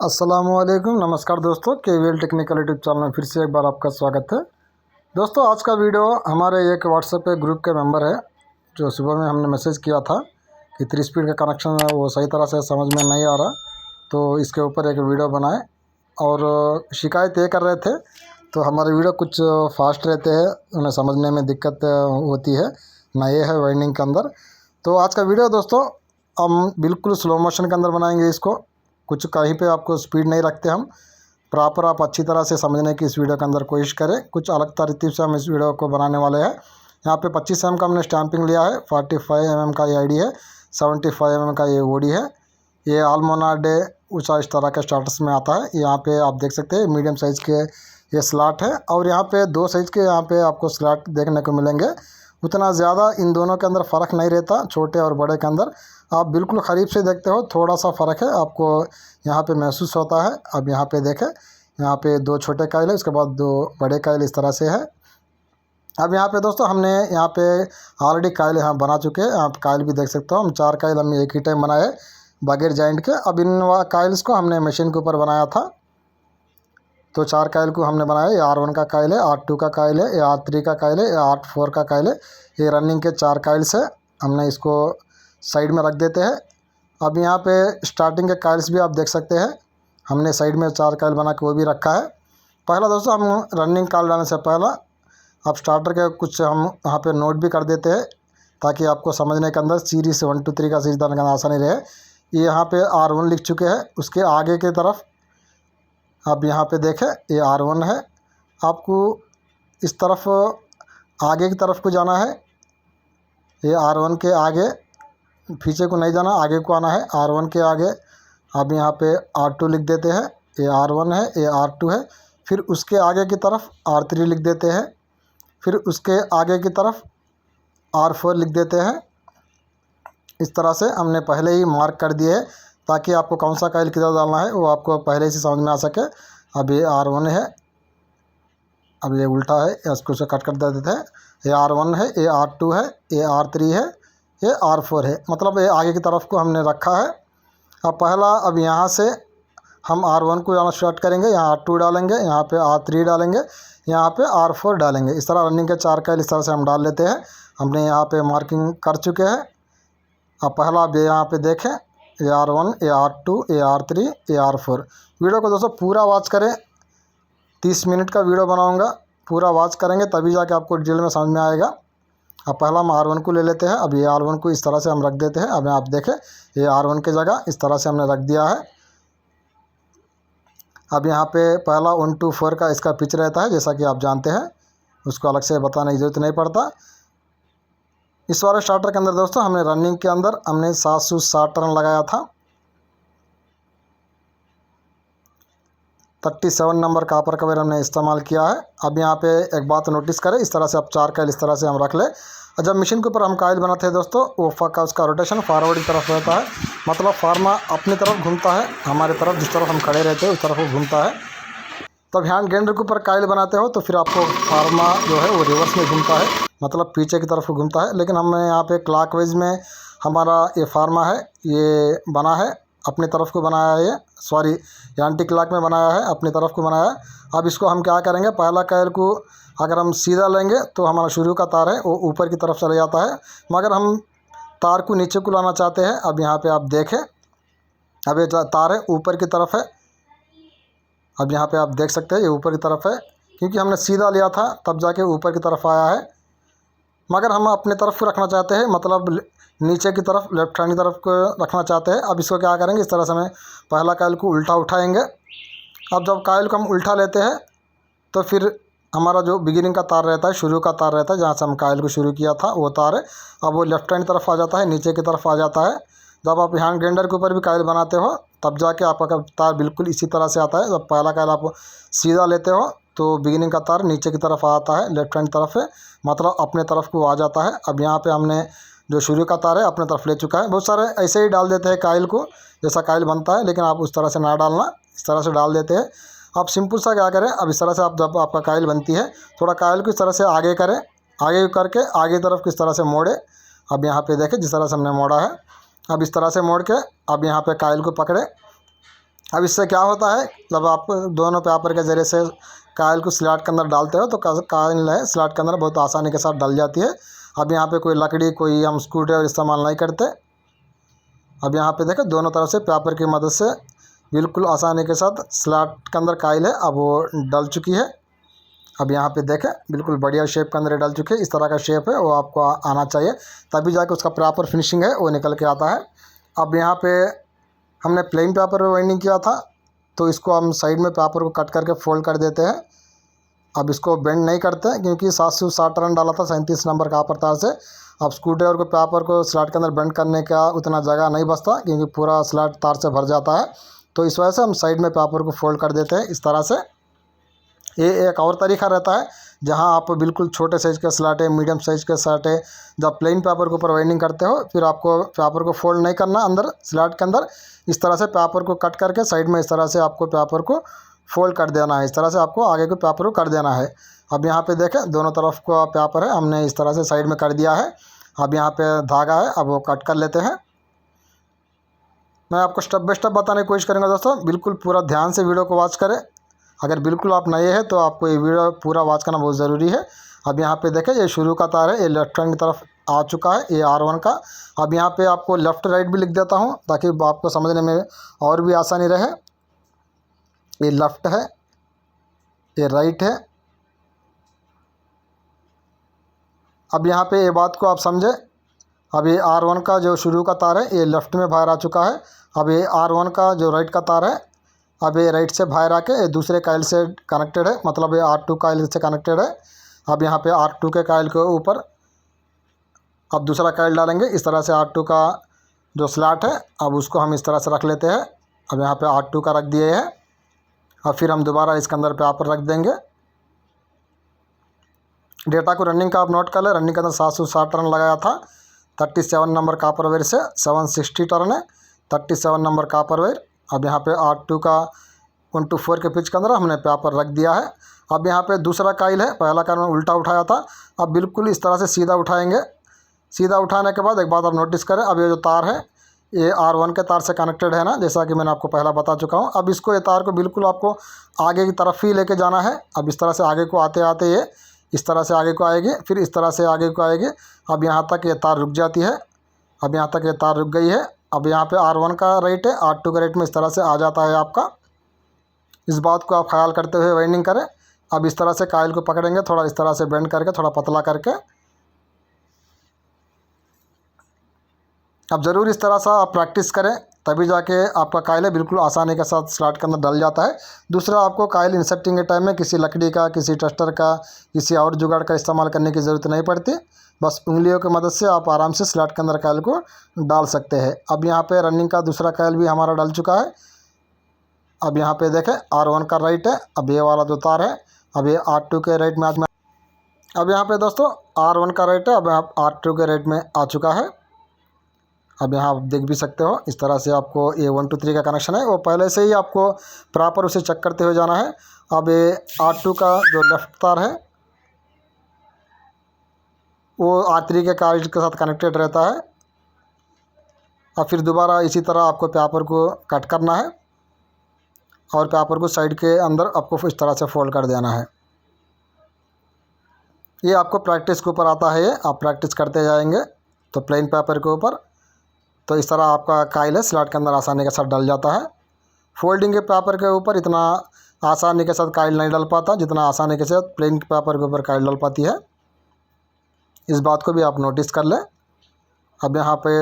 अस्सलामुअलैकुम, नमस्कार दोस्तों। केवीएल टेक्निकल यूट्यूब चैनल में फिर से एक बार आपका स्वागत है। दोस्तों, आज का वीडियो हमारे एक व्हाट्सएप पे ग्रुप के मेंबर है जो सुबह में हमने मैसेज किया था कि 3 स्पीड का कनेक्शन है वो सही तरह से समझ में नहीं आ रहा, तो इसके ऊपर एक वीडियो बनाए और शिकायत ये कर रहे थे। तो हमारे वीडियो कुछ फास्ट रहते हैं, उन्हें समझने में दिक्कत होती है, नए है वाइंडिंग के अंदर। तो आज का वीडियो दोस्तों हम बिल्कुल स्लो मोशन के अंदर बनाएंगे इसको। कुछ कहीं पे आपको स्पीड नहीं रखते हम, प्रॉपर आप अच्छी तरह से समझने की इस वीडियो के अंदर कोशिश करें। कुछ अलग तरतीब से हम इस वीडियो को बनाने वाले हैं। यहाँ पे 25 mm का हमने स्टैंपिंग लिया है, 45 mm का ये आईडी है, 75 mm का ये ओडी है। ये आलमोनाडे ऊँचा इस तरह के स्टार्टर्स में आता है। यहाँ पे आप देख सकते हैं मीडियम साइज़ के ये स्लॉट है और यहाँ पे 2 साइज़ के यहाँ पे आपको स्लॉट देखने को मिलेंगे। उतना ज़्यादा इन दोनों के अंदर फ़र्क नहीं रहता, छोटे और बड़े के अंदर आप बिल्कुल करीब से देखते हो थोड़ा सा फ़र्क है आपको यहाँ पे महसूस होता है। अब यहाँ पे देखें, यहाँ पे 2 छोटे कायल है, उसके बाद 2 बड़े कायल इस तरह से है। अब यहाँ पे दोस्तों हमने यहाँ पे ऑलरेडी कायल यहाँ बना चुके हैं, आप कायल भी देख सकते हो। हम 4 कायल हमने एक ही टाइम बनाए बगैर जॉइंट के। अब इन कायल्स को हमने मशीन के ऊपर बनाया था, तो 4 कायल को हमने बनाया। ये R1 का कायल है, R2 का कायल है, ये R3 का कायल है, ये R4 का कायल है। ये रनिंग के 4 कायल्स है। हमने इसको साइड में रख देते हैं। अब यहाँ पे स्टार्टिंग के कायल्स भी आप देख सकते हैं, हमने साइड में 4 कायल बना के वो भी रखा है। पहला दोस्तों हम रनिंग कायल डालने से पहला अब स्टार्टर के कुछ हम यहाँ पे नोट भी कर देते हैं ताकि आपको समझने के अंदर सीरीज 1 2 3 का सीरीज डालने का आसानी रहे। ये यहाँ पे R1 लिख चुके हैं, उसके आगे की तरफ अब यहाँ पे देखें ये R1 है। आपको इस तरफ आगे की तरफ को जाना है, ये R1 के आगे, पीछे को नहीं जाना, आगे को आना है R1 के आगे। अब यहाँ पे R2 लिख देते हैं, ये R1 है, ये R2 है। फिर उसके आगे की तरफ R3 लिख देते हैं, फिर उसके आगे की तरफ R4 लिख देते हैं। इस तरह से हमने पहले ही मार्क कर दिए है ताकि आपको कौन सा कायल किधर डालना है वो आपको पहले से समझ में आ सके। अब ये R1 है, अब ये उल्टा है, इसको से कट कर देते हैं। ये R1 है, ये R2 है, ये R3 है, ये R4 है, मतलब ये आगे की तरफ को हमने रखा है। अब पहला अब यहाँ से हम R1 को यहाँ स्टार्ट करेंगे, यहाँ R2 डालेंगे, यहाँ पे R3 डालेंगे, यहाँ पे R4 डालेंगे। इस तरह रनिंग के 4 कायल इस तरह से हम डाल लेते हैं। हमने यहाँ पे मार्किंग कर चुके हैं। अब पहला अब यहाँ पे देखें, ये R1, ये R2, ये R3, ये R4। वीडियो को दोस्तों पूरा वॉच करें, 30 मिनट का वीडियो बनाऊंगा, पूरा वॉच करेंगे तभी जाके आपको डिटेल में समझ में आएगा। अब पहला हम R1 को ले लेते हैं। अब ये R1 को इस तरह से हम रख देते हैं। अब आप देखें ये R1 की जगह इस तरह से हमने रख दिया है। अब यहाँ पे पहला 1 2 4 का इसका पिच रहता है, जैसा कि आप जानते हैं, उसको अलग से बताने की ज़रूरत नहीं पड़ता। इस वाले स्टार्टर के अंदर दोस्तों हमने रनिंग के अंदर हमने 760 टर्न लगाया था। 37 नंबर कापर कवर हमने इस्तेमाल किया है। अब यहाँ पे एक बात नोटिस करें, इस तरह से अब 4 कायल इस तरह से हम रख ले। और जब मशीन के ऊपर हम कायल बनाते हैं दोस्तों, वो का उसका रोटेशन फॉरवर्ड की तरफ रहता है, मतलब फार्मा अपनी तरफ घूमता है, हमारी तरफ जिस तरफ हम खड़े रहते हैं उस तरफ वो घूमता है। तब हैंड ग्राइंडर के ऊपर कायल बनाते हो तो फिर आपको फार्मा जो है वो रिवर्स में घूमता है, मतलब पीछे की तरफ घूमता है। लेकिन हमने यहाँ पे क्लॉकवाइज में हमारा ये फार्मा है, ये बना है, अपनी तरफ को बनाया है, ये सॉरी एंटी क्लॉक में बनाया है, अपनी तरफ को बनाया है। अब इसको हम क्या करेंगे, पहला कायल को अगर हम सीधा लेंगे तो हमारा शुरू का तार है वो ऊपर की तरफ चला जाता है, मगर हम तार को नीचे को लाना चाहते हैं। अब यहाँ पे आप देखें, अब ये तार है ऊपर की तरफ है। अब यहाँ पे आप देख सकते हैं ये ऊपर की तरफ है, क्योंकि हमने सीधा लिया था तब जाके ऊपर की तरफ आया है। मगर हम अपने तरफ को रखना चाहते हैं, मतलब नीचे की तरफ, लेफ्ट हैंड की तरफ को रखना चाहते हैं। अब इसको क्या करेंगे, इस तरह से हमें पहला कायल को उल्टा उठाएंगे। अब जब कायल को हम उल्टा लेते हैं तो फिर हमारा जो बिगिनिंग का तार रहता है, शुरू का तार रहता है, जहाँ से हम कायल को शुरू किया था वो तार है, अब वो लेफ्ट हैंड तरफ आ जाता है, नीचे की तरफ आ जाता है। जब आप हैंड ग्राइंडर के ऊपर भी कायल बनाते हो तब जाके आपका तार बिल्कुल इसी तरह से आता है। जब पहला कायल आप सीधा लेते हो तो बिगिनिंग का तार नीचे की तरफ आता है, लेफ्ट हैंड तरफ है, मतलब अपने तरफ को आ जाता है। अब यहाँ पे हमने जो शुरू का तार है अपने तरफ ले चुका है। बहुत सारे ऐसे ही डाल देते हैं कायल को, जैसा कायल बनता है, लेकिन आप उस तरह से ना डालना, इस तरह से डाल देते हैं। आप सिंपल सा क्या करें, अब इस तरह से आप जब आपका कायल बनती है, थोड़ा कायल को इस तरह से आगे करें, आगे करके आगे तरफ किस तरह से मोड़े। अब यहाँ पे देखें जिस तरह से हमने मोड़ा है, अब इस तरह से मोड़ के अब यहाँ पे कायल को पकड़े अब इससे क्या होता है, जब आप दोनों पेपर के ज़रिए से कायल को स्लॉट के अंदर डालते हो तो कायल है स्लॉट के अंदर बहुत आसानी के साथ डल जाती है। अब यहाँ पे कोई लकड़ी, कोई हम स्क्रूड्राइवर इस्तेमाल नहीं करते। अब यहाँ पे देखें दोनों तरफ से पेपर की मदद से बिल्कुल आसानी के साथ स्लॉट के अंदर कायल है अब वो डल चुकी है। अब यहाँ पे देखें बिल्कुल बढ़िया शेप के अंदर डल चुकी है। इस तरह का शेप है वो आपको आना चाहिए, तभी जाके उसका प्रॉपर फिनिशिंग है वो निकल के आता है। अब यहाँ पे हमने प्लेन पेपर में वाइंडिंग किया था, तो इसको हम साइड में पेपर को कट करके फोल्ड कर देते हैं। अब इसको बेंड नहीं करते क्योंकि 760 टर्न डाला था 37 नंबर कॉपर तार से। अब स्क्रूड्राइवर को पेपर को स्लॉट के अंदर बेंड करने का उतना जगह नहीं बचता क्योंकि पूरा स्लॉट तार से भर जाता है, तो इस वजह से हम साइड में पेपर को फोल्ड कर देते हैं इस तरह से। ये एक और तरीका रहता है जहां आप बिल्कुल छोटे साइज़ के स्लॉट है, मीडियम साइज़ के स्लॉट है, जब प्लेन पेपर के ऊपर वाइंडिंग करते हो फिर आपको पेपर को फोल्ड नहीं करना अंदर स्लॉट के अंदर। इस तरह से पेपर को कट करके साइड में इस तरह से आपको पेपर को फोल्ड कर देना है। इस तरह से आपको आगे के पेपर को कर देना है। अब यहाँ पे देखें दोनों तरफ का पेपर है हमने इस तरह से साइड में कर दिया है। अब यहाँ पे धागा है, अब वो कट कर लेते हैं। मैं आपको स्टेप बाय स्टेप बताने की कोशिश करूँगा दोस्तों, बिल्कुल पूरा ध्यान से वीडियो को वॉच करें। अगर बिल्कुल आप नए हैं तो आपको ये वीडियो पूरा वॉच करना बहुत ज़रूरी है। अब यहाँ पे देखें ये शुरू का तार है, ये लेफ्ट हैंड की तरफ आ चुका है, ये R1 का। अब यहाँ पे आपको लेफ़्ट राइट भी लिख देता हूँ ताकि आपको समझने में और भी आसानी रहे। ये लेफ़्ट है, ये राइट है। अब यहाँ पे ये बात को आप समझे। अब ये R1 का जो शुरू का तार है ये लेफ़्ट में बाहर आ चुका है। अब ये R1 का जो राइट का तार है अब ये राइट से बाहर आके ये दूसरे कायल से कनेक्टेड है, मतलब ये R2 कायल से कनेक्टेड है। अब यहाँ पे R2 के कायल के ऊपर अब दूसरा कायल डालेंगे। इस तरह से R2 का जो स्लॉट है अब उसको हम इस तरह से रख लेते हैं। अब यहाँ पे R2 का रख दिए है। अब फिर हम दोबारा इसके अंदर पेपर रख देंगे। डेटा को रनिंग का आप नोट कर लें। रनिंग के अंदर 760 टर्न लगाया था 37 नंबर कॉपर वेयर से। 760 टर्न है 37 नंबर कॉपर वेयर। अब यहाँ पे R2 का 1/4 के पिच के अंदर हमने पेपर रख दिया है। अब यहाँ पे दूसरा कायल है, पहला कायल में उल्टा उठाया था, अब बिल्कुल इस तरह से सीधा उठाएंगे। सीधा उठाने के बाद एक बात आप नोटिस करें, अब ये जो तार है ये R1 के तार से कनेक्टेड है ना, जैसा कि मैंने आपको पहला बता चुका हूँ। अब इसको ये तार को बिल्कुल आपको आगे की तरफ ही लेके जाना है। अब इस तरह से आगे को आते आते ये इस तरह से आगे को आएगी, फिर इस तरह से आगे को आएगी। अब यहाँ तक ये तार रुक जाती है। अब यहाँ तक ये तार रुक गई है। अब यहाँ पे R1 का रेट है, R2 का रेट में इस तरह से आ जाता है आपका। इस बात को आप ख्याल करते हुए वाइंडिंग करें। अब इस तरह से कायल को पकड़ेंगे, थोड़ा इस तरह से बेंड करके, थोड़ा पतला करके। अब ज़रूर इस तरह से आप प्रैक्टिस करें, तभी जाके आपका कायल है बिल्कुल आसानी के साथ स्लॉट के अंदर डल जाता है। दूसरा, आपको कायल इंसर्टिंग के टाइम में किसी लकड़ी का, किसी टेस्टर का, किसी और जुगाड़ का इस्तेमाल करने की ज़रूरत नहीं पड़ती। बस उंगलियों की मदद से आप आराम से स्लॉट के अंदर कायल को डाल सकते हैं। अब यहाँ पे रनिंग का दूसरा कायल भी हमारा डल चुका है। अब यहाँ पे देखें R1 का राइट है, अब ये वाला जो तार है अब ये R2 के राइट में अब यहाँ पे दोस्तों R1 का राइट है, अब यहाँ R2 के राइट में आ चुका है। अब यहाँ आप देख भी सकते हो इस तरह से आपको ये 1 2 3 का कनेक्शन है, वो पहले से ही आपको प्रॉपर उसे चेक करते हुए जाना है। अब ये R2 का जो लेफ्ट तार है वो R3 के कायल के साथ कनेक्टेड रहता है। अब फिर दोबारा इसी तरह आपको पेपर को कट करना है और पेपर को साइड के अंदर आपको इस तरह से फोल्ड कर देना है। ये आपको प्रैक्टिस के ऊपर आता है, ये आप प्रैक्टिस करते जाएंगे तो प्लेन पेपर के ऊपर तो इस तरह आपका कायल है स्लॉट के अंदर आसानी के साथ डल जाता है। फोल्डिंग के पेपर के ऊपर इतना आसानी के साथ कायल नहीं डल पाता जितना आसानी के साथ प्लेन पेपर के ऊपर कायल डल पाती है। इस बात को भी आप नोटिस कर लें। अब यहाँ पे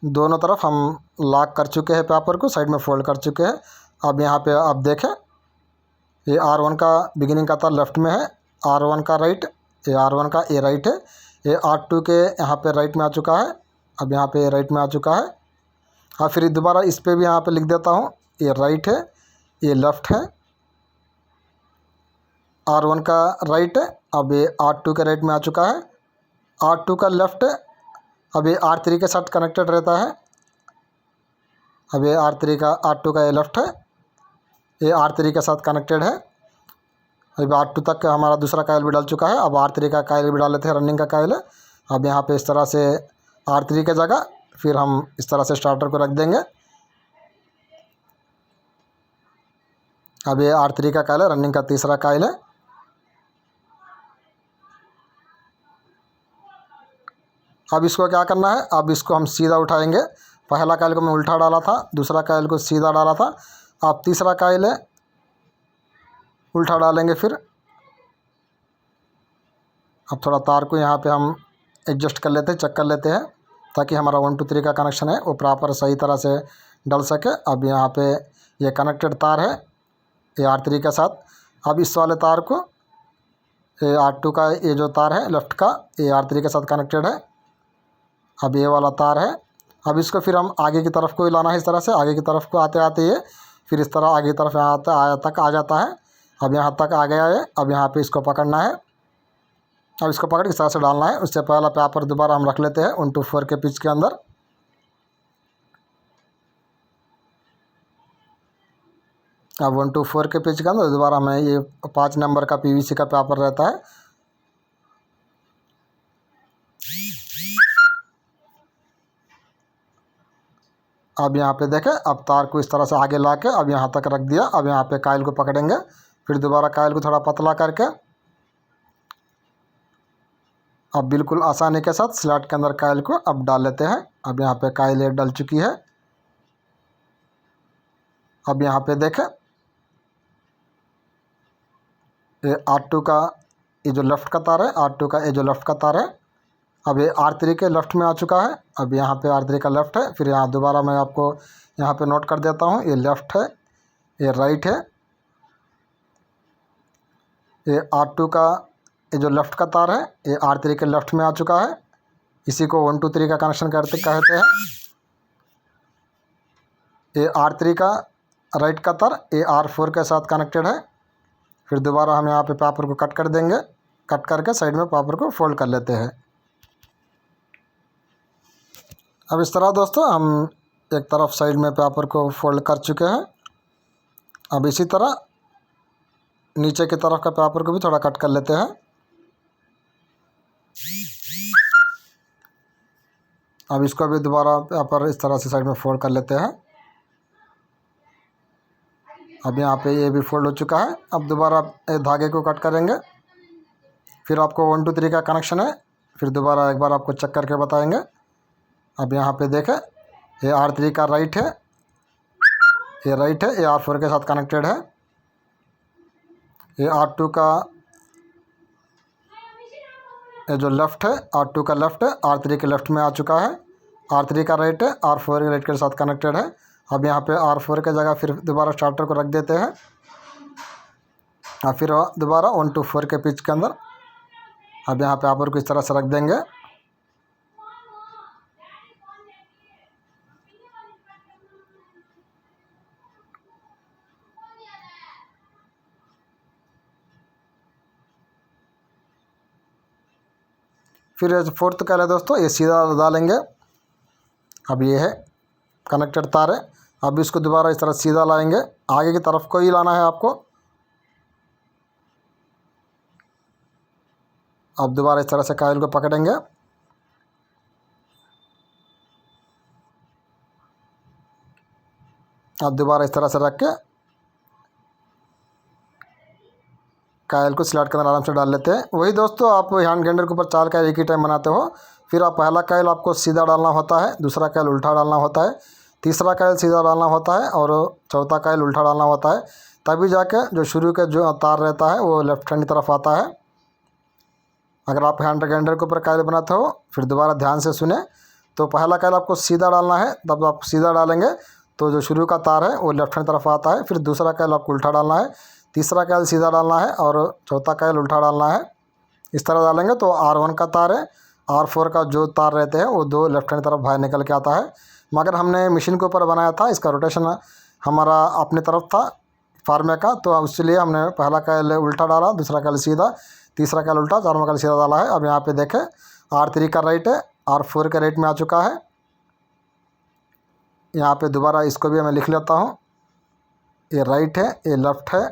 दोनों तरफ हम लॉक कर चुके हैं, पेपर को साइड में फोल्ड कर चुके हैं। अब यहाँ पे आप देखें ये R1 का बिगिनिंग का तार लेफ़्ट में है, R1 का राइट, ये R1 का ये राइट है, ये R2 के यहाँ पे राइट में आ चुका है। अब यहाँ पे राइट में आ चुका है। अब फिर दोबारा इस पे भी यहाँ पे लिख देता हूँ, ये राइट है, ये लेफ़्ट है, R1 का राइट है, अब ये R2 के राइट में आ चुका है, R2 का लेफ़्ट है, अब ये R3 के साथ कनेक्टेड रहता है। अब ये R2 का ये लेफ़्ट है, ये R3 के साथ कनेक्टेड है। अब R2 तक का हमारा दूसरा कायल भी डल चुका है। अब R3 का कायल भी डाल लेते हैं, रनिंग का कायल है। अब यहाँ पे इस तरह से R3 की जगह फिर हम इस तरह से स्टार्टर को रख देंगे। अब ये R3 का कॉइल है, रनिंग का तीसरा कॉइल है। अब इसको क्या करना है, अब इसको हम सीधा उठाएंगे। पहला कॉइल को मैं उल्टा डाला था, दूसरा कॉइल को सीधा डाला था। अब तीसरा कॉइल है उल्टा डालेंगे। फिर अब थोड़ा तार को यहाँ पे हम एडजस्ट कर लेते हैं, चेक कर लेते हैं, ताकि हमारा 1 2 3 का कनेक्शन है वो प्रॉपर सही तरह से डल सके। अब यहाँ पे ये कनेक्टेड तार है ये R3 के साथ। अब इस वाले तार को ये R2 का ये जो तार है लेफ़्ट का, ये R3 के साथ कनेक्टेड है। अब ये वाला तार है। अब इसको फिर हम आगे की तरफ को ही लाना है, इस तरह से आगे की तरफ को आते आते ये फिर इस तरह आगे की तरफ यहाँ तक आ जाता है। अब यहाँ तक आ गया है। अब यहाँ पे इसको पकड़ना है। अब इसको पकड़ इस तरह से डालना है। उससे पहला पेपर दोबारा हम रख लेते हैं 1 2 4 के पिच के अंदर। अब 1 2 4 के पिच के अंदर दोबारा हमें ये 5 नंबर का PVC का पेपर रहता है। अब यहाँ पे देखें, अब तार को इस तरह से आगे ला के अब यहाँ तक रख दिया। अब यहाँ पे कॉइल को पकड़ेंगे, फिर दोबारा कॉइल को थोड़ा पतला करके अब बिल्कुल आसानी के साथ स्लॉट के अंदर कॉइल को अब डाल लेते हैं। अब यहाँ पे कॉइल ये डल चुकी है। अब यहाँ पे देखें, ये R2 का ये जो लेफ़्ट का तार है, R2 का ये जो लेफ़्ट का तार है, अब ये R3 के लेफ़्ट में आ चुका है। अब यहाँ पे R3 का लेफ़्ट है। फिर यहाँ दोबारा मैं आपको यहाँ पे नोट कर देता हूँ, ये लेफ़्ट है, ये राइट है। ये R2 का ये जो लेफ़्ट का तार है ये R3 के लेफ़्ट में आ चुका है। इसी को 1 2 3 का कनेक्शन कहते हैं। ये R3 का राइट का तार ये R4 के साथ कनेक्टेड है। फिर दोबारा हम यहाँ पे पेपर को कट कर देंगे। कट करके साइड में पेपर को फोल्ड कर लेते हैं। अब इस तरह दोस्तों हम एक तरफ साइड में पेपर को फोल्ड कर चुके हैं। अब इसी तरह नीचे की तरफ का पेपर को भी थोड़ा कट कर लेते हैं। अब इसको भी दोबारा पेपर इस तरह से साइड में फोल्ड कर लेते हैं। अब यहाँ पे ये भी फोल्ड हो चुका है। अब दोबारा धागे को कट करेंगे। फिर आपको 1 2 3 का कनेक्शन है, फिर दोबारा एक बार आपको चेक करके बताएंगे। अब यहाँ पे देखें, ये R3 का राइट है, ये राइट है, ये R4 के साथ कनेक्टेड है। ये R2 का ये जो लेफ़्ट है, R2 का लेफ़्ट है, R3 के लेफ़्ट में आ चुका है। R3 का राइट है, R4 के राइट के साथ कनेक्टेड है। अब यहाँ पे R4 के जगह फिर दोबारा स्टार्टर को रख देते हैं। और फिर दोबारा 1 2 4 के पिच के अंदर अब यहाँ पे पेपर को इस तरह से रख देंगे। फिर 4th कॉइल है दोस्तों, ये सीधा डालेंगे। अब ये है कनेक्टेड तार है। अब इसको दोबारा इस तरह सीधा लाएंगे, आगे की तरफ को ही लाना है आपको। अब दोबारा इस तरह से कॉइल को पकड़ेंगे। अब दोबारा इस तरह से रख के कॉइल को स्लॉट के अंदर आराम से डाल लेते हैं। वही दोस्तों, आप हैंड ग्राइंडर के ऊपर 4 कॉइल एक ही टाइम बनाते हो। फिर आप पहला कॉइल आपको सीधा डालना होता है, दूसरा कॉइल उल्टा डालना होता है, तीसरा कॉइल सीधा डालना होता है और चौथा कॉइल उल्टा डालना होता है। तभी जाके जो शुरू के जो तार रहता है वो लेफ्ट हैंड की तरफ आता है। अगर आप हैंड ग्राइंडर के ऊपर कॉइल बनाते हो, फिर दोबारा ध्यान से सुने, तो पहला कॉइल आपको सीधा डालना है। तब आप सीधा डालेंगे तो जो शुरू का तार है वो लेफ्ट हैंड तरफ आता है। फिर दूसरा कॉइल आपको उल्टा डालना है, तीसरा कॉइल सीधा डालना है और चौथा कॉइल उल्टा डालना है। इस तरह डालेंगे तो R1 का तार है, R4 का जो तार रहते हैं वो दो लेफ्ट हैंड तरफ बाहर निकल के आता है। मगर हमने मशीन के ऊपर बनाया था, इसका रोटेशन हमारा अपनी तरफ था फार्मे का, तो इसलिए हमने पहला कॉइल उल्टा डाला, दूसरा कॉइल सीधा, तीसरा कॉइल उल्टा, चारवां कॉइल सीधा डाला है। अब यहाँ पे देखें, R3 का राइट है, R4 के राइट में आ चुका है। यहाँ पे दोबारा इसको भी मैं लिख लेता हूँ, ये राइट है, ये लेफ़्ट है,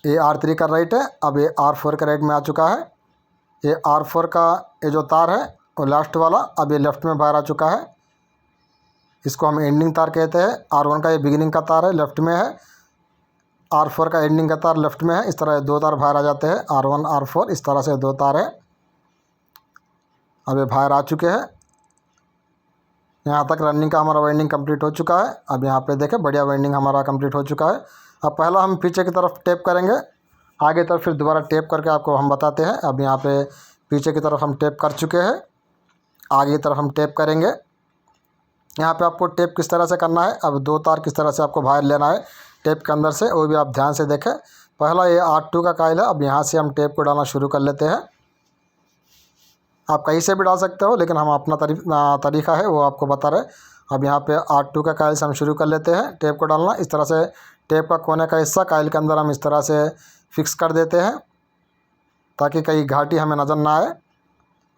ये R3 का राइट है। अब ये R4 के राइट में आ चुका है। ये R4 का ये जो तार है वो लास्ट वाला अब ये लेफ़्ट में बाहर आ चुका है। इसको हम एंडिंग तार कहते हैं। R1 का ये बिगिनिंग का तार है, लेफ्ट में है। R4 का एंडिंग का तार लेफ्ट में है। इस तरह दो तार बाहर आ जाते हैं, R1 R4, इस तरह से दो तार है। अब ये बाहर आ चुके हैं। यहाँ तक रनिंग का हमारा वाइंडिंग कंप्लीट हो चुका है। अब यहाँ पे देखें, बढ़िया वाइंडिंग हमारा कंप्लीट हो चुका है। अब पहला हम पीछे की तरफ टेप करेंगे, आगे तरफ फिर दोबारा टेप करके आपको हम बताते हैं। अब यहाँ पे पीछे की तरफ हम टेप कर चुके हैं, आगे की तरफ हम टेप करेंगे। यहाँ पे आपको टेप किस तरह से करना है, अब दो तार किस तरह से आपको बाहर लेना है टेप के अंदर से, वो भी आप ध्यान से देखें। पहला ये R2 का कॉइल है। अब यहाँ से हम टेप को डालना शुरू कर लेते हैं। आप कहीं से भी डाल सकते हो, लेकिन हम अपना तरीका है वो आपको बता रहे। अब यहाँ पे R2 का कॉइल से हम शुरू कर लेते हैं टेप को डालना। इस तरह से टेप का कोने का हिस्सा कॉइल के अंदर हम इस तरह से फिक्स कर देते हैं, ताकि कहीं घाटी हमें नज़र ना आए।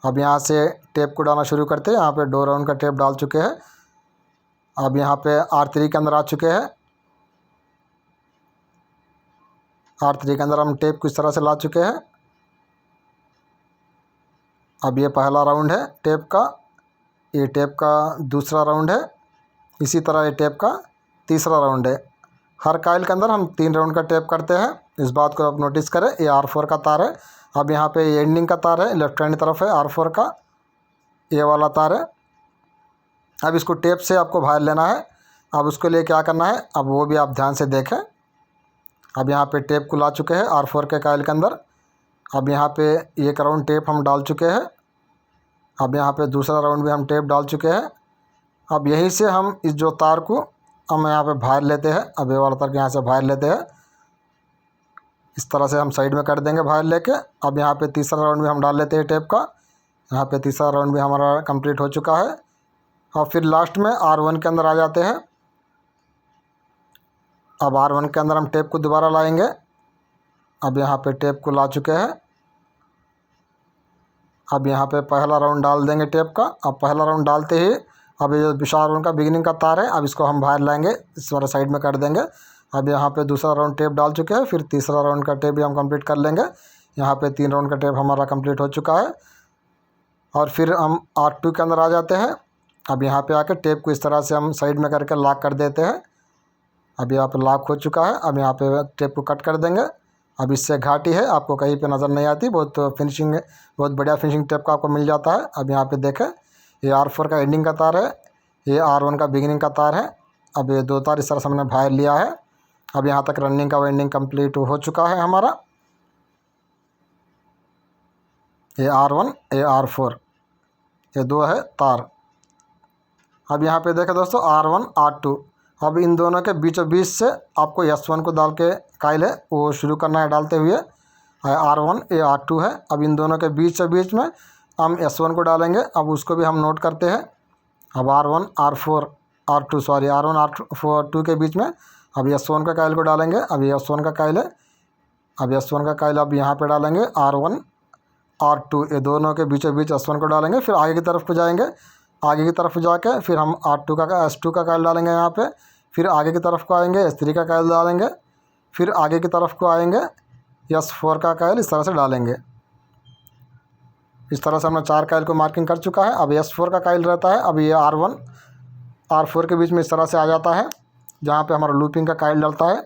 अब यहाँ से टेप को डालना शुरू करते हैं। यहाँ पे 2 राउंड का टेप डाल चुके हैं। अब यहाँ पे R3 के अंदर आ चुके हैं। R3 के अंदर हम टेप को इस तरह से ला चुके हैं। अब ये पहला राउंड है टेप का, ये टेप का दूसरा राउंड है, इसी तरह ये टेप का तीसरा राउंड है। हर कॉइल के अंदर हम 3 राउंड का टेप करते हैं, इस बात को आप नोटिस करें। ये R4 का तार है। अब यहाँ पे ये एंडिंग का तार है, लेफ्ट हैंड तरफ है R4 का, ये वाला तार है। अब इसको टेप से आपको बाहर लेना है। अब उसके लिए क्या करना है, अब वो भी आप ध्यान से देखें। अब यहाँ पे टेप को ला चुके हैं R4 के कॉइल के अंदर। अब यहाँ पे एक राउंड टेप हम डाल चुके हैं। अब यहाँ पे दूसरा राउंड भी हम टेप डाल चुके हैं। अब यहीं से हम इस जो तार को हम यहाँ पे बाहर लेते हैं। अब ये वाला तार यहाँ से बाहर लेते हैं, इस तरह से हम साइड में कर देंगे बाहर लेके। अब यहाँ पे तीसरा राउंड भी हम डाल लेते हैं टेप का। यहाँ पे तीसरा राउंड भी हमारा कंप्लीट हो चुका है। और फिर लास्ट में R1 के अंदर आ जाते हैं। अब R1 के अंदर हम टेप को दोबारा लाएंगे। अब यहाँ पे टेप को ला चुके हैं। अब यहाँ पे पहला राउंड डाल देंगे टेप का। अब पहला राउंड डालते ही अब ये जो R1 का बिगिनिंग का तार है, अब इसको हम बाहर लाएंगे, इस वाला साइड में कर देंगे। अब यहाँ पे दूसरा राउंड टेप डाल चुके हैं, फिर तीसरा राउंड का टेप भी हम कंप्लीट कर लेंगे। यहाँ पे 3 राउंड का टेप हमारा कंप्लीट हो चुका है। और फिर हम R2 के अंदर आ जाते हैं। अब यहाँ पे आके टेप को इस तरह से हम साइड में करके लॉक कर देते हैं। अब यहाँ पे लॉक हो चुका है। अब यहाँ पे टेप को कट कर देंगे। अब इससे घाटी है, आपको कहीं पे नज़र नहीं आती, बहुत फिनिशिंग, बहुत बढ़िया फिनिशिंग टेप का आपको मिल जाता है। अब यहाँ पे देखें, ये R4 का एंडिंग का तार है, ये R1 का बिगिनिंग का तार है। अब ये 2 तार इस तरह से हमने बाहर लिया है। अब यहाँ तक रनिंग का वाइंडिंग कंप्लीट हो चुका है हमारा। ये R1, ये R4, ये 2 है तार। अब यहाँ पे देखें दोस्तों, R1 R2। अब इन दोनों के बीचों बीच से आपको S1 को डाल के कॉइल है वो शुरू करना है डालते हुए। R1 ये R2 है। अब इन दोनों के बीच में हम S1 को डालेंगे। अब उसको भी हम नोट करते हैं। अब R1 R4 R2 sorry R1 R2 के बीच में अब S1 का कॉइल को डालेंगे। अब ये S1 का कॉइल है। अब S1 का कॉइल अब यहाँ पे डालेंगे, R1 R2, ये दोनों के बीचों बीच S1 को डालेंगे। फिर आगे की तरफ को जाएंगे, आगे की तरफ जाके फिर हम S2 का कॉइल डालेंगे यहाँ पे। फिर आगे की तरफ को आएंगे, S3 का कॉइल डालेंगे। फिर आगे की तरफ को आएंगे, S4 का कॉइल इस तरह से डालेंगे। इस तरह से हमने 4 कॉइल को मार्किंग कर चुका है। अब S4 का कॉइल रहता है, अब ये R1 R4 के बीच में इस तरह से आ जाता है, जहाँ पे हमारा लूपिंग का कॉइल डलता है।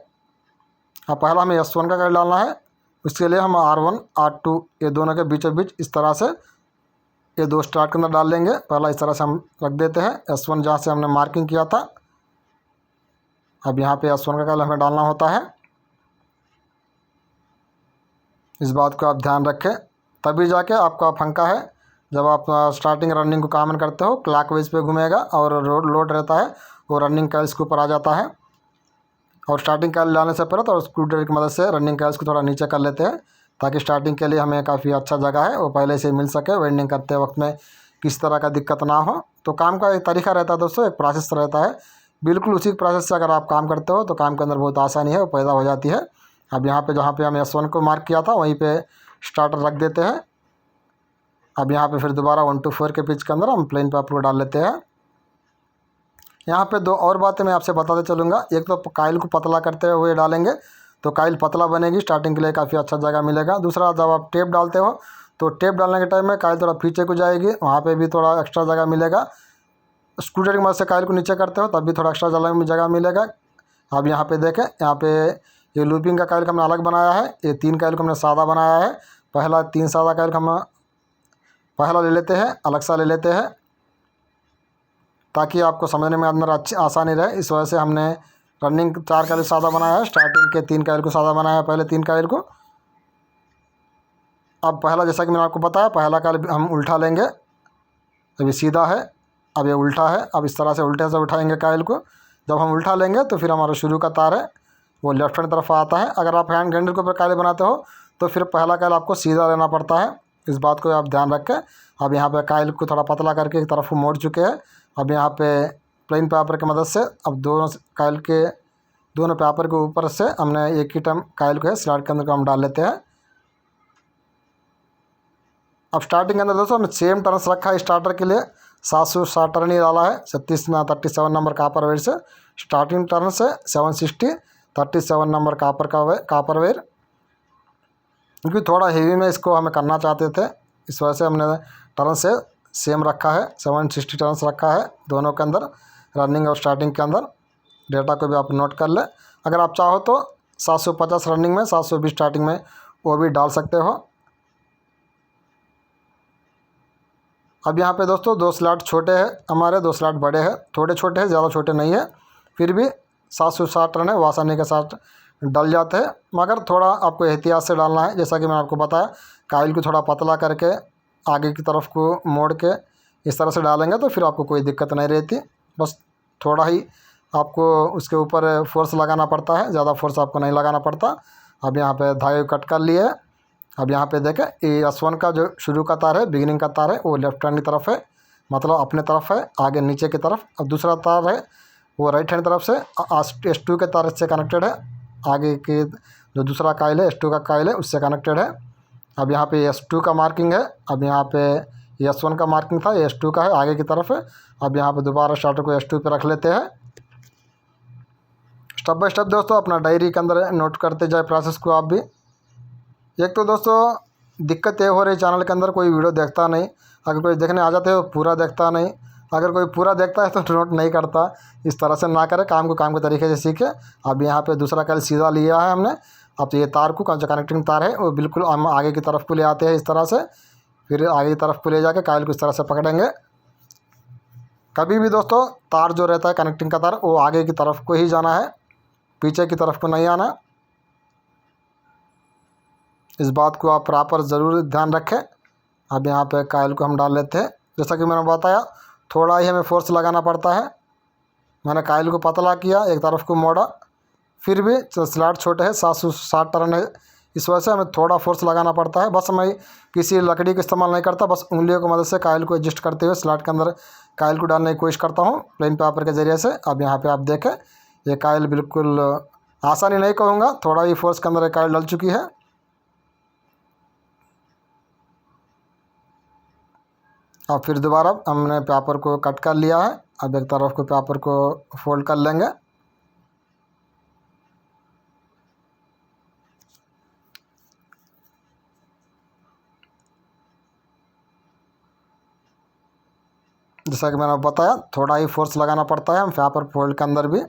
अब पहला हमें S1 का कॉइल डालना है, उसके लिए हम R1 R2 ये दोनों के बीचों बीच इस तरह से ये 2 स्टार्ट के अंदर डाल लेंगे। पहला इस तरह से हम रख देते हैं S1 जहाँ से हमने मार्किंग किया था। अब यहाँ पे S1 का कॉइल हमें डालना होता है, इस बात को आप ध्यान रखें, तभी जाके आपका फंका है। जब आप स्टार्टिंग रनिंग को कॉमन करते हो, क्लॉकवाइज पे घूमेगा और लोड रहता है वो रनिंग कॉइल्स के ऊपर आ जाता है। और स्टार्टिंग कॉइल डालने से पहले तो स्क्रू ड्राइवर की मदद से रनिंग कॉइल्स को थोड़ा नीचे कर लेते हैं, ताकि स्टार्टिंग के लिए हमें काफ़ी अच्छा जगह है वो पहले से मिल सके, वेल्डिंग करते वक्त में किस तरह का दिक्कत ना हो। तो काम का एक तरीका रहता है दोस्तों, एक प्रोसेस रहता है। बिल्कुल उसी प्रोसेस से अगर आप काम करते हो तो काम के अंदर बहुत आसानी है वो पैदा हो जाती है। अब यहाँ पे जहाँ पे हम S1 को मार्क किया था वहीं पे स्टार्टर रख देते हैं। अब यहाँ पे फिर दोबारा 1 to 4 के पिच के अंदर हम प्लेन पेपर को डाल लेते हैं। यहाँ पे 2 और बातें मैं आपसे बताते चलूँगा। एक तो कॉइल को पतला करते हुए डालेंगे तो कॉइल पतला बनेगी, स्टार्टिंग के लिए काफ़ी अच्छा जगह मिलेगा। दूसरा, जब आप टेप डालते हो तो टेप डालने के टाइम में कॉइल थोड़ा पीछे को जाएगी, वहाँ पे भी थोड़ा एक्स्ट्रा जगह मिलेगा। स्क्रूड्राइवर की मदद से कायल को नीचे करते हो तब भी थोड़ा एक्स्ट्रा जगह मिलेगा। अब यहाँ पे देखें, यहाँ पे ये लूपिंग का कायल को हमने अलग बनाया है, ये 3 कायल को हमने सादा बनाया है। पहला 3 सादा कायल को हम पहला ले लेते हैं, अलग सा ले लेते हैं ताकि आपको समझने में अंदर अच्छी आसानी रहे। इस वजह से हमने रनिंग 4 कायल सादा बनाया है, स्टार्टिंग के 3 कायल को सादा बनाया है, पहले 3 कायल को। अब पहला, जैसा कि मैंने आपको बताया, पहला कायल हम उल्टा लेंगे। अभी सीधा है, अब ये उल्टा है। अब इस तरह से उल्टे से उठाएंगे कायल को। जब हम उल्टा लेंगे तो फिर हमारा शुरू का तार है वो लेफ्ट हैंड तरफ आता है। अगर आप हैंड ग्राइंडर के ऊपर कायल बनाते हो तो फिर पहला कायल आपको सीधा लेना पड़ता है। इस बात को आप ध्यान रखें। अब यहाँ पे कायल को थोड़ा पतला करके एक तरफ को मोड़ चुके हैं। अब यहाँ पे प्लेन पेपर की मदद से अब दोनों कायल के दोनों पेपर के ऊपर से हमने एक ही टाइम कायल को है स्लॉट के अंदर को हम डाल लेते हैं। अब स्टार्टिंग के अंदर दोस्तों हमने सेम टर्न्स रखा है स्टार्टर के लिए, 760 टर्न ही डाला है 37 नंबर कापर वेयर से। स्टार्टिंग टर्न से 760 37 नंबर कापर वेयर, क्योंकि थोड़ा हेवी में इसको हमें करना चाहते थे, इस वजह से हमने टर्न से सेम रखा है। 760 टर्न्स रखा है दोनों के अंदर, रनिंग और स्टार्टिंग के अंदर। डेटा को भी आप नोट कर लें। अगर आप चाहो तो 750 रनिंग में 720 स्टार्टिंग में वो भी डाल सकते हो। अब यहाँ पे दोस्तों 2 स्लॉट छोटे हैं हमारे, 2 स्लॉट बड़े हैं। थोड़े छोटे हैं, ज़्यादा छोटे नहीं है, फिर भी 760 रन है वो आसानी के साथ डल जाते हैं। मगर थोड़ा आपको एहतियात से डालना है। जैसा कि मैंने आपको बताया, कायल को थोड़ा पतला करके आगे की तरफ को मोड़ के इस तरह से डालेंगे तो फिर आपको कोई दिक्कत नहीं रहती। बस थोड़ा ही आपको उसके ऊपर फोर्स लगाना पड़ता है, ज़्यादा फोर्स आपको नहीं लगाना पड़ता। अब यहाँ पे धागे को कट कर लिए। अब यहाँ पे देखें, ये S1 का जो शुरू का तार है, बिगिनिंग का तार है, वो लेफ्ट हैंड की तरफ है, मतलब अपने तरफ है, आगे नीचे की तरफ। अब दूसरा तार है वो राइट हैंड तरफ से S2 के तार से कनेक्टेड है, आगे के जो दूसरा कायल है S2 का कायल है उससे कनेक्टेड है। अब यहाँ पे S2 का मार्किंग है। अब यहाँ पे S1 का मार्किंग था, ये S2 का है, आगे की तरफ है। अब यहाँ पे दोबारा स्टार्टर को S2 पे रख लेते हैं। स्टेप बाय स्टेप दोस्तों अपना डायरी के अंदर नोट करते जाए प्रोसेस को आप भी। एक तो दोस्तों दिक्कत ये हो रही, चैनल के अंदर कोई वीडियो देखता नहीं। अगर कोई देखने आ जाते हो पूरा देखता नहीं, अगर कोई पूरा देखता है तो नोट नहीं करता। इस तरह से ना करें, काम के तरीके से सीखे। अब यहाँ पे दूसरा कायल सीधा लिया है हमने। अब तो ये तार को जो कनेक्टिंग तार है वो बिल्कुल हम आगे की तरफ को ले आते हैं इस तरह से, फिर आगे की तरफ को ले जाके कायल को इस तरह से पकड़ेंगे। कभी भी दोस्तों तार जो रहता है कनेक्टिंग का तार वो आगे की तरफ को ही जाना है, पीछे की तरफ को नहीं आना। इस बात को आप प्रॉपर ज़रूर ध्यान रखें। अब यहाँ पे कायल को हम डाल लेते हैं। जैसा कि मैंने बताया, थोड़ा ही हमें फोर्स लगाना पड़ता है। मैंने कायल को पतला किया, एक तरफ को मोड़ा, फिर भी स्लॉट छोटे हैं, 760 टर्न है, इस वजह से हमें थोड़ा फोर्स लगाना पड़ता है। बस मैं किसी लकड़ी का इस्तेमाल नहीं करता, बस उंगलियों की मदद से कायल को एडजस्ट करते हुए स्लॉट के अंदर कायल को डालने की कोशिश करता हूँ प्लेन पेपर के ज़रिए से। अब यहाँ पर आप देखें, ये कायल बिल्कुल आसानी नहीं कहूँगा, थोड़ा ही फोर्स के अंदर कायल डल चुकी है। अब फिर दोबारा हमने पेपर को कट कर लिया है। अब एक तरफ को पेपर को फोल्ड कर लेंगे। जैसा कि मैंने बताया, थोड़ा ही फोर्स लगाना पड़ता है हम पेपर फोल्ड के अंदर भी,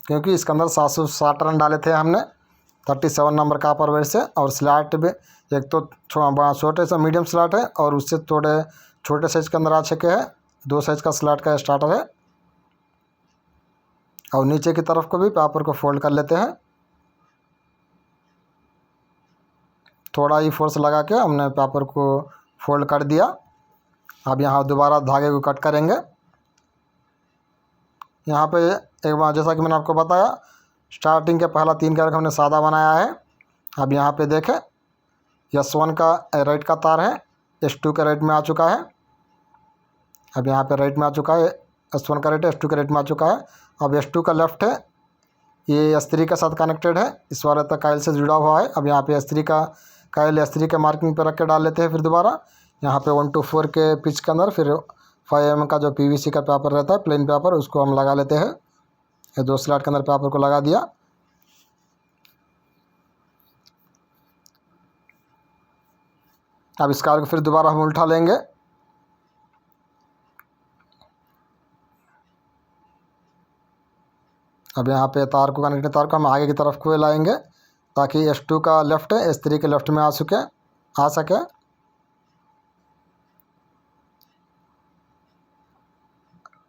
क्योंकि इसके अंदर 760 रन डाले थे हमने 37 नंबर कापर वेयर से। और स्लॉट भी एक तो छोटे से मीडियम स्लॉट है और उससे थोड़े छोटे साइज़ के अंदर आ चुके हैं, 2 साइज़ का स्लॉट का स्टार्टर है। और नीचे की तरफ को भी पेपर को फोल्ड कर लेते हैं। थोड़ा ही फोर्स लगा के हमने पेपर को फोल्ड कर दिया। अब यहाँ दोबारा धागे को कट करेंगे। यहाँ पे एक बार जैसा कि मैंने आपको बताया, स्टार्टिंग के पहला 3 कायल हमने सादा बनाया है। अब यहाँ पे देखें, S1 का राइट का तार है, S2 के राइट में आ चुका है। अब यहाँ पे राइट में आ चुका है, S1 का राइट है, S2 के राइट में आ चुका है। अब S2 का लेफ्ट है, ये S3 के साथ कनेक्टेड है, इस वाले तक कायल से जुड़ा हुआ है। अब यहाँ पे S3 का कायल S3 के मार्किंग पे रख के डाल लेते हैं। फिर दोबारा यहाँ पे 1-4 के पिच के अंदर फिर 5 mm का जो PVC का पेपर रहता है, प्लेन पेपर, उसको हम लगा लेते हैं। ये 2 स्लॉट के अंदर पेपर को लगा दिया। अब इस कार को फिर दोबारा हम उल्टा लेंगे। अब यहाँ पे तार को कनेक्टिंग तार को हम आगे की तरफ को लाएंगे ताकि S2 का लेफ़्ट है S3 के लेफ़्ट में आ सके।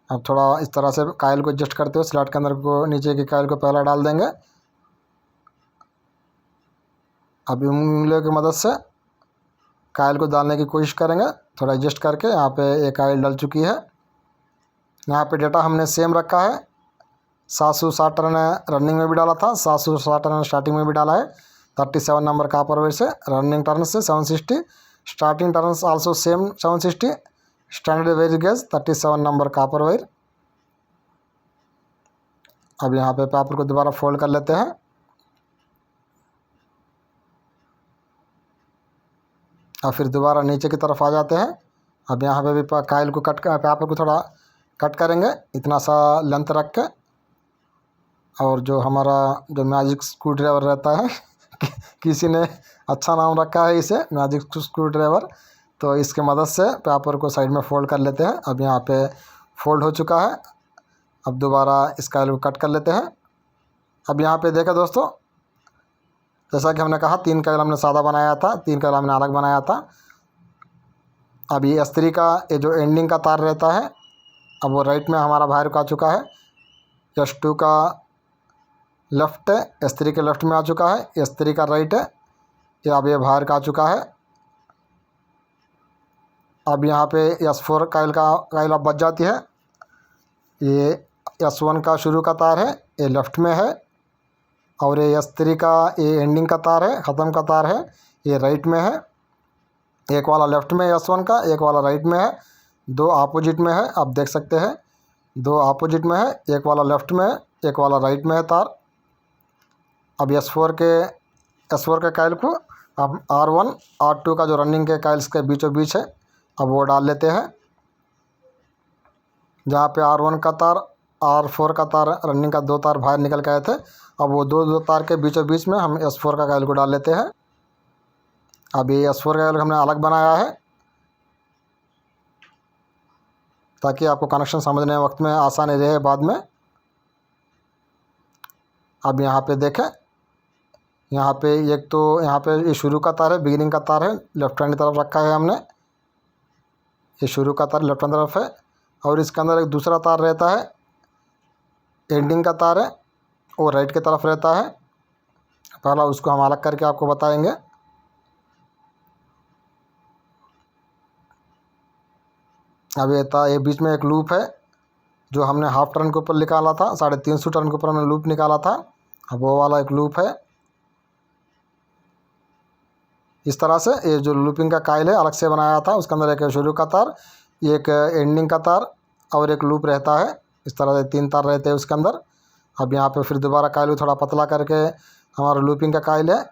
अब थोड़ा इस तरह से कायल को एडजस्ट करते हुए स्लॉट के अंदर को नीचे की कायल को पहला डाल देंगे। अब उंगलियों की मदद से कायल को डालने की कोशिश करेंगे, थोड़ा एडजस्ट करके। यहाँ पे एक कायल डल चुकी है। यहाँ पे डेटा हमने सेम रखा है। 760 रन रनिंग में भी डाला था, 760 रन स्टार्टिंग में भी डाला है। 37 नंबर कॉपर वेयर से रनिंग टर्न से 760, starting turns also same 760, standard wire gauge 37 number copper wire. अब यहाँ पे पेपर को दोबारा फोल्ड कर लेते हैं। और फिर दोबारा नीचे की तरफ आ जाते हैं। अब यहाँ पे भी कायल को पेपर को थोड़ा कट करेंगे इतना सा लेंथ रख के। और जो हमारा जो मैजिक स्क्रू ड्राइवर रहता है किसी ने अच्छा नाम रखा है इसे, मैजिक स्क्रू ड्राइवर, तो इसके मदद से पेपर को साइड में फोल्ड कर लेते हैं। अब यहाँ पे फोल्ड हो चुका है। अब दोबारा इस कायल को कट कर लेते हैं। अब यहाँ पे देखा दोस्तों, जैसा कि हमने कहा 3 कायल हमने सादा बनाया था, 3 कायल हमने अलग बनाया था। अब ये S3 का ये जो एंडिंग का तार रहता है, अब वो राइट में हमारा बाहर को आ चुका है। S2 का लेफ़्ट है, S3 के लेफ़्ट में आ चुका है, S3 का राइट है, ये अब ये बाहर का आ चुका है। अब यहाँ पे S4 कायल अब बच जाती है। ये S1 का शुरू का तार है, ये लेफ़्ट में है। और ये S3 का ये एंडिंग का तार है, ख़त्म का तार है, ये राइट में है। एक वाला लेफ़्ट में S1 का, एक वाला राइट में है। 2 अपोजिट में है, आप देख सकते हैं 2 अपोजिट में है, एक वाला लेफ़्ट में है, एक वाला राइट में है तार। अब S4 के कायल को अब R1 R2 का जो रनिंग के कायल्स के बीचों बीच है, अब वो डाल लेते हैं। जहाँ पे R1 का तार R4 का तार रनिंग का 2 तार बाहर निकल के आए थे, अब वो दो तार के बीचों बीच में हम S4 का कायल को डाल लेते हैं। अब ये S4 का कायल हमने अलग बनाया है ताकि आपको कनेक्शन समझने वक्त में आसानी रहे बाद में। अब यहाँ पे देखें, यहाँ पे एक तो यहाँ पे ये शुरू का तार है, बिगिनिंग का तार है, लेफ्ट हैंड की तरफ रखा है हमने। ये शुरू का तार लेफ्ट हैंड तरफ है। और इसके अंदर एक दूसरा तार रहता है, एंडिंग का तार है, वो राइट की तरफ रहता है। पहला उसको हम अलग करके आपको बताएंगे। अब ये बीच में एक लूप है जो हमने हाफ टर्न के ऊपर निकाला था, 350 टर्न के ऊपर हमने लूप निकाला था। अब वो वाला एक लूप है। इस तरह से ये जो लूपिंग का कायल है अलग से बनाया था, उसके अंदर एक शुरू का तार, एक एंडिंग का तार और एक लूप रहता है। इस तरह से 3 तार रहते हैं उसके अंदर। अब यहाँ पे फिर दोबारा कायल को थोड़ा पतला करके हमारा लूपिंग का कायल है,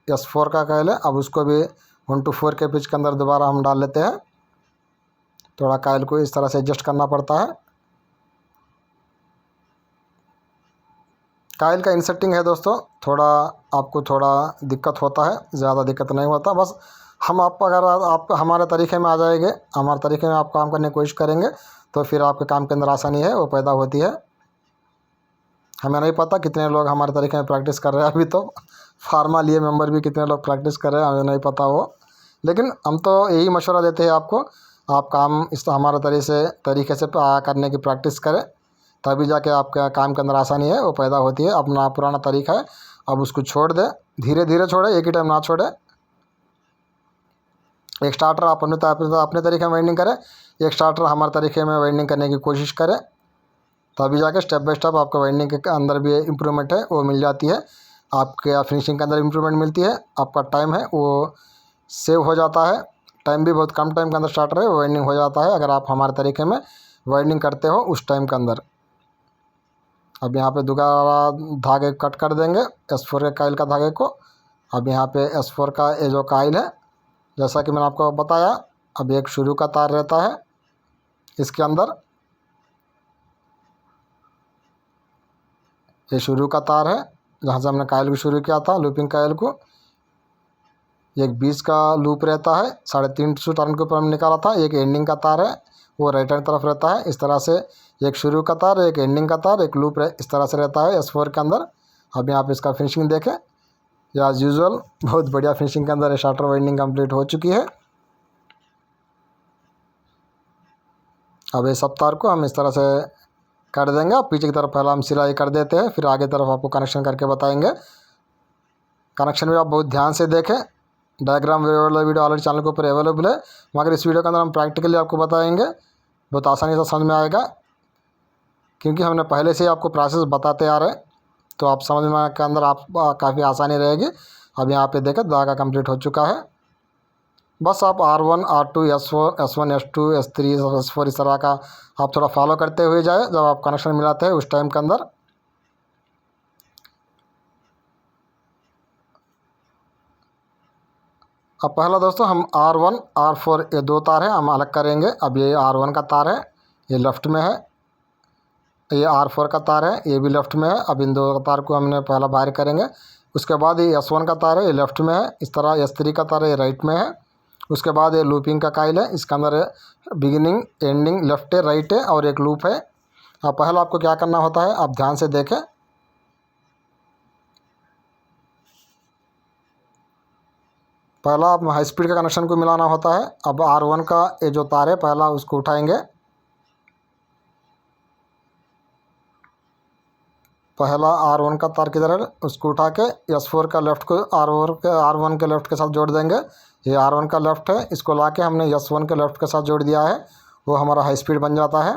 S4 का कायल है, अब उसको भी 1/4 के पिच के अंदर दोबारा हम डाल लेते हैं। थोड़ा कायल को इस तरह से एडजस्ट करना पड़ता है। कायल का इंसर्टिंग है दोस्तों, थोड़ा आपको थोड़ा दिक्कत होता है, ज़्यादा दिक्कत नहीं होता। बस हम अगर आप हमारे तरीके में आ जाएंगे, हमारे तरीके में आप काम करने की कोशिश करेंगे तो फिर आपके काम के अंदर आसानी है वो पैदा होती है। हमें नहीं पता कितने लोग हमारे तरीके में प्रैक्टिस कर रहे हैं, अभी तो फार्मा लिए मेंबर भी कितने लोग प्रैक्टिस कर रहे हैं हमें नहीं पता वो। लेकिन हम तो यही मशवरा देते हैं आपको, आप काम इस हमारे तरीके से करने की प्रैक्टिस करें, तभी जाके आपका काम के अंदर आसानी है वो पैदा होती है। अपना पुराना तरीका है, अब उसको छोड़ दें, धीरे धीरे छोड़े, एक ही टाइम ना छोड़े। एक स्टार्टर आप अपने तरीके में वाइंडिंग करें, एक स्टार्टर हमारे तरीके में वाइंडिंग करने की कोशिश करें, तभी जाके स्टेप बाय स्टेप आपका वाइंडिंग के अंदर भी इम्प्रूवमेंट है वो मिल जाती है, आपके फिनिशिंग के अंदर इम्प्रूवमेंट मिलती है, आपका टाइम है वो सेव हो जाता है। टाइम भी बहुत कम टाइम के अंदर स्टार्टर है वो वाइंडिंग हो जाता है अगर आप हमारे तरीके में वाइंडिंग करते हो उस टाइम के अंदर। अब यहाँ पे दोबारा धागे कट कर देंगे S4 के कायल का धागे को। अब यहाँ पे S4 का ये जो कायल है, जैसा कि मैंने आपको बताया, अब एक शुरू का तार रहता है इसके अंदर, ये शुरू का तार है जहाँ से हमने कायल को शुरू किया था लूपिंग कायल को। एक बीच का लूप रहता है, 350 टर्न के ऊपर हमने निकाला था, एक एंडिंग का तार है वो राइट हैंड तरफ रहता है। इस तरह से एक शुरू का तार, एक एंडिंग का तार, एक लूप इस तरह से रहता है S4 के अंदर। अब यहाँ पे इसका फिनिशिंग देखें, या एज यूजुअल बहुत बढ़िया फिनिशिंग के अंदर स्टार्टर वाइंडिंग कंप्लीट हो चुकी है। अब ये सब तार को हम इस तरह से काट देंगे। अब पीछे की तरफ पहला हम सिलाई कर देते हैं, फिर आगे तरफ आपको कनेक्शन करके बताएंगे। कनेक्शन भी आप बहुत ध्यान से देखें। डायग्राम वाला वीडियो ऑलरेडी चैनल के ऊपर अवेलेबल है, मगर इस वीडियो के अंदर हम प्रैक्टिकली आपको बताएंगे, बहुत आसानी से समझ में आएगा, क्योंकि हमने पहले से ही आपको प्रोसेस बताते आ रहे हैं, तो आप समझ में के अंदर आप काफ़ी आसानी रहेगी। अब यहाँ पे देखें धागा कंप्लीट हो चुका है। बस आप R1 R2 S1 S2 S3 S4 इस तरह का आप थोड़ा फॉलो करते हुए जाए जब आप कनेक्शन मिलाते हैं उस टाइम के अंदर। अब पहला दोस्तों हम R1 R4 ये दो तार हैं, हम अलग करेंगे। अब ये R1 का तार है, ये लेफ़्ट में है, ये R4 का तार है, ये भी लेफ़्ट में है। अब इन दो तार को हमने पहला बाहर करेंगे। उसके बाद ये S1 का तार है, ये लेफ़्ट में है। इस तरह S3 का तार है, ये राइट में है। उसके बाद ये लूपिंग का काइल है, इसके अंदर बिगिनिंग एंडिंग लेफ़्ट है, राइट है और एक लूप है। अब पहला आपको क्या करना होता है, आप ध्यान से देखें। पहला आप हाई स्पीड का कनेक्शन को मिलाना होता है। अब R1 का ये जो तार है पहला उसको उठाएंगे, पहला R1 का तार किधर है उसको उठा के S4 का लेफ़्ट को R1 के लेफ़्ट के साथ जोड़ देंगे। ये R1 का लेफ़्ट है, इसको ला के हमने S1 के लेफ़्ट के साथ जोड़ दिया है, वो हमारा हाई स्पीड बन जाता है।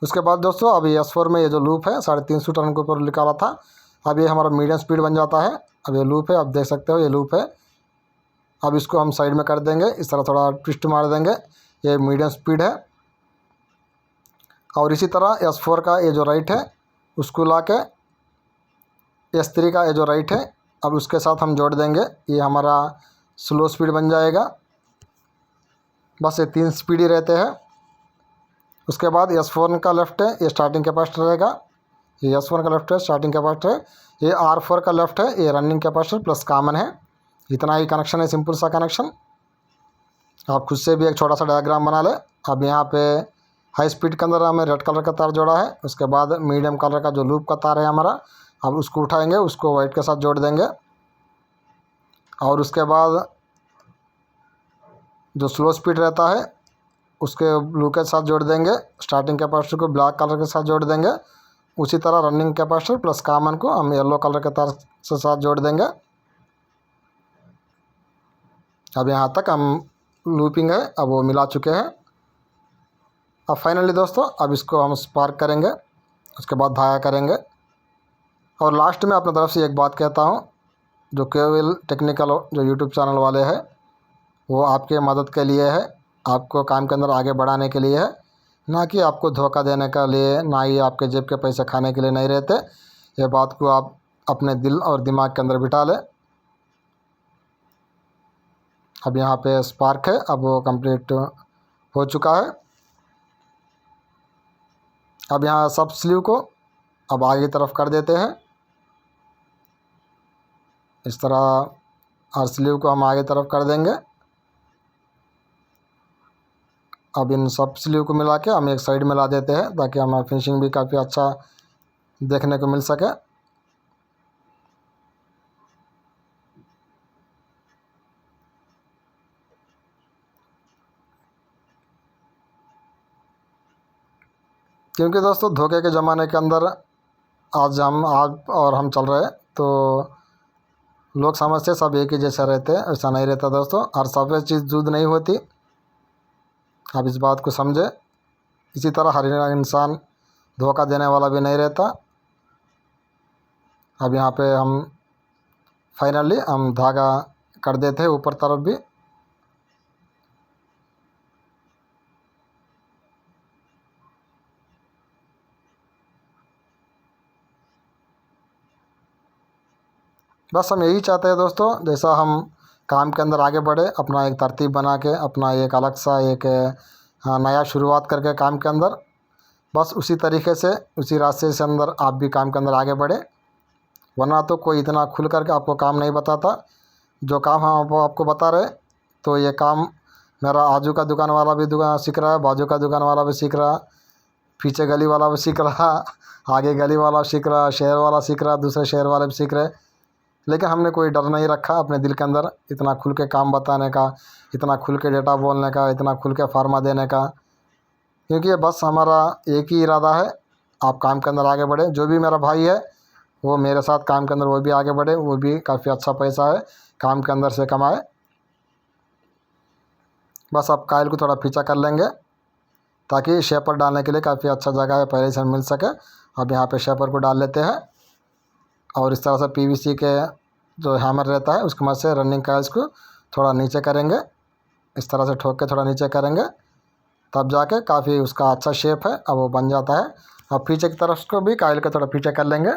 उसके बाद दोस्तों अब ये S4 में ये जो लूप है 350 टर्न के ऊपर निकाला था, अब ये हमारा मीडियम स्पीड बन जाता है। अब ये लूप है, आप देख सकते हो ये लूप है। अब इसको हम साइड में कर देंगे, इस तरह थोड़ा ट्विस्ट मार देंगे, ये मीडियम स्पीड है। और इसी तरह S4 का ये जो राइट है उसको ला के S3 का ये जो राइट है अब उसके साथ हम जोड़ देंगे, ये हमारा स्लो स्पीड बन जाएगा। बस ये 3 स्पीड ही रहते हैं। उसके बाद S4 का लेफ़्ट है, ये स्टार्टिंग कैपेसिटर रहेगा, ये S1 का लेफ़्ट है स्टार्टिंग कैपेसिटर है, ये R4 का लेफ़्ट है, ये रनिंग कैपेसिटर प्लस कॉमन है। इतना ही कनेक्शन है, सिंपल सा कनेक्शन। आप खुद से भी एक छोटा सा डायग्राम बना लें। अब यहाँ पे हाई स्पीड के अंदर हमें रेड कलर का तार जोड़ा है, उसके बाद मीडियम कलर का जो लूप का तार है हमारा, अब उसको उठाएंगे, उसको वाइट के साथ जोड़ देंगे। और उसके बाद जो स्लो स्पीड रहता है उसके ब्लू के साथ जोड़ देंगे, स्टार्टिंग कैपेसिटर को ब्लैक कलर के साथ जोड़ देंगे। उसी तरह रनिंग कैपेसिटर प्लस कॉमन को हम येलो कलर के तार से साथ जोड़ देंगे। अब यहाँ तक हम लूपिंग है अब वो मिला चुके हैं। अब फाइनली दोस्तों अब इसको हम स्पार्क करेंगे, उसके बाद धागा करेंगे। और लास्ट में अपनी तरफ से एक बात कहता हूँ, जो केवल टेक्निकल जो यूट्यूब चैनल वाले हैं वो आपके मदद के लिए है, आपको काम के अंदर आगे बढ़ाने के लिए है, ना कि आपको धोखा देने के लिए, ना ही आपके जेब के पैसे खाने के लिए नहीं रहते। ये बात को आप अपने दिल और दिमाग के अंदर बिठा लें। अब यहाँ पे स्पार्क है, अब वो कंप्लीट हो चुका है। अब यहाँ सब स्लीव को अब आगे तरफ कर देते हैं, इस तरह हर स्लीव को हम आगे तरफ कर देंगे। अब इन सब स्लीव को मिला के हम एक साइड में ला देते हैं ताकि हमारा फिनिशिंग भी काफ़ी अच्छा देखने को मिल सके। क्योंकि दोस्तों धोखे के ज़माने के अंदर आज हम चल रहे हैं, तो लोग समझते सब एक ही जैसा रहते हैं, ऐसा नहीं रहता दोस्तों। हर सफ़ेद चीज़ दूध नहीं होती, आप इस बात को समझें। इसी तरह हर इंसान धोखा देने वाला भी नहीं रहता। अब यहाँ पे हम फाइनली हम धागा कर देते हैं ऊपर तरफ भी। बस हम यही चाहते हैं दोस्तों, जैसा हम काम के अंदर आगे बढ़े, अपना एक तरतीब बना के, अपना एक अलग सा एक नया शुरुआत करके काम के अंदर, बस उसी तरीके से उसी रास्ते से अंदर आप भी काम के अंदर आगे बढ़े। वरना तो कोई इतना खुल करके आपको काम नहीं बताता। जो काम हम आपको बता रहे, तो ये काम मेरा आजू का दुकान वाला भी दुकान सीख रहा है, बाजू का दुकान वाला भी सीख रहा, पीछे गली वाला भी सीख रहा, आगे गली वाला सीख रहा, शहर वाला सीख रहा, दूसरे शहर वाले भी सीख रहे। लेकिन हमने कोई डर नहीं रखा अपने दिल के अंदर इतना खुल के काम बताने का, इतना खुल के डेटा बोलने का, इतना खुल के फार्मा देने का। क्योंकि ये बस हमारा एक ही इरादा है, आप काम के अंदर आगे बढ़े। जो भी मेरा भाई है वो मेरे साथ काम के अंदर वो भी आगे बढ़े, वो भी काफ़ी अच्छा पैसा है काम के अंदर से कमाए। बस अब कायल को थोड़ा पीछा कर लेंगे ताकि शेपर डालने के लिए काफ़ी अच्छा जगह है, पहले से मिल सके। अब यहाँ पे शेपर को डाल लेते हैं और इस तरह से पीवीसी के जो हैमर रहता है उसकी मदद से रनिंग कायल्स को थोड़ा नीचे करेंगे, इस तरह से ठोक के थोड़ा नीचे करेंगे, तब जाके काफ़ी उसका अच्छा शेप है, अब वो बन जाता है। अब पीछे की तरफ को भी कायल के थोड़ा पीछे कर लेंगे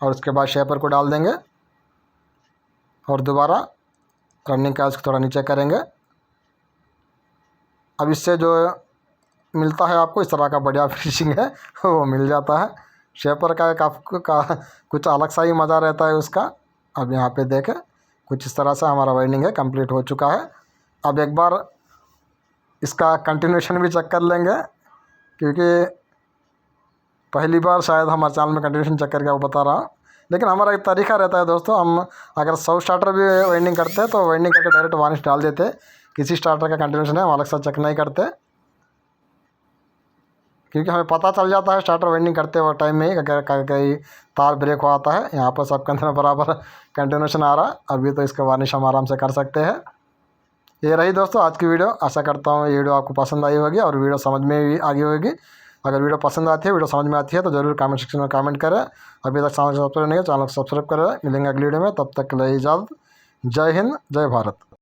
और उसके बाद शेपर को डाल देंगे और दोबारा रनिंग कायल्स को थोड़ा नीचे करेंगे। अब इससे जो मिलता है आपको इस तरह का बढ़िया फिनिशिंग है वो मिल जाता है। शेपर का कुछ अलग सा ही मज़ा रहता है उसका। अब यहाँ पे देखें कुछ इस तरह से हमारा वाइंडिंग है कंप्लीट हो चुका है। अब एक बार इसका कंटिन्यूशन भी चेक कर लेंगे क्योंकि पहली बार शायद हमारे चैनल में कंटिन्यूशन चेक करके वो बता रहा हूँ। लेकिन हमारा एक तरीका रहता है दोस्तों, हम अगर 100 स्टार्टर भी वाइंडिंग करते हैं तो वाइंडिंग करके डायरेक्ट वार्निश डाल देते हैं, किसी स्टार्टर का कंटिन्यूशन है हम अलग से चेक नहीं करते, क्योंकि हमें पता चल जाता है स्टार्टर वाइंडिंग करते हुए टाइम में ही अगर कहीं तार ब्रेक हो आता है। यहाँ पर सबके अंदर बराबर कंटिन्यूशन आ रहा है, अभी तो इसका वार्निश हम आराम से कर सकते हैं। ये रही दोस्तों आज की वीडियो। आशा करता हूँ ये वीडियो आपको पसंद आई होगी और वीडियो समझ में भी आ गई होगी। अगर वीडियो पसंद आती है, वीडियो समझ में आती है तो ज़रूर कमेंट सेक्शन में कमेंट करें। अभी तक चैनल सब्सक्राइब नहीं है, चैनल को सब्सक्राइब करें। मिलेंगे अगली वीडियो में, तब तक के लिए इजाज़त। जय हिंद, जय भारत।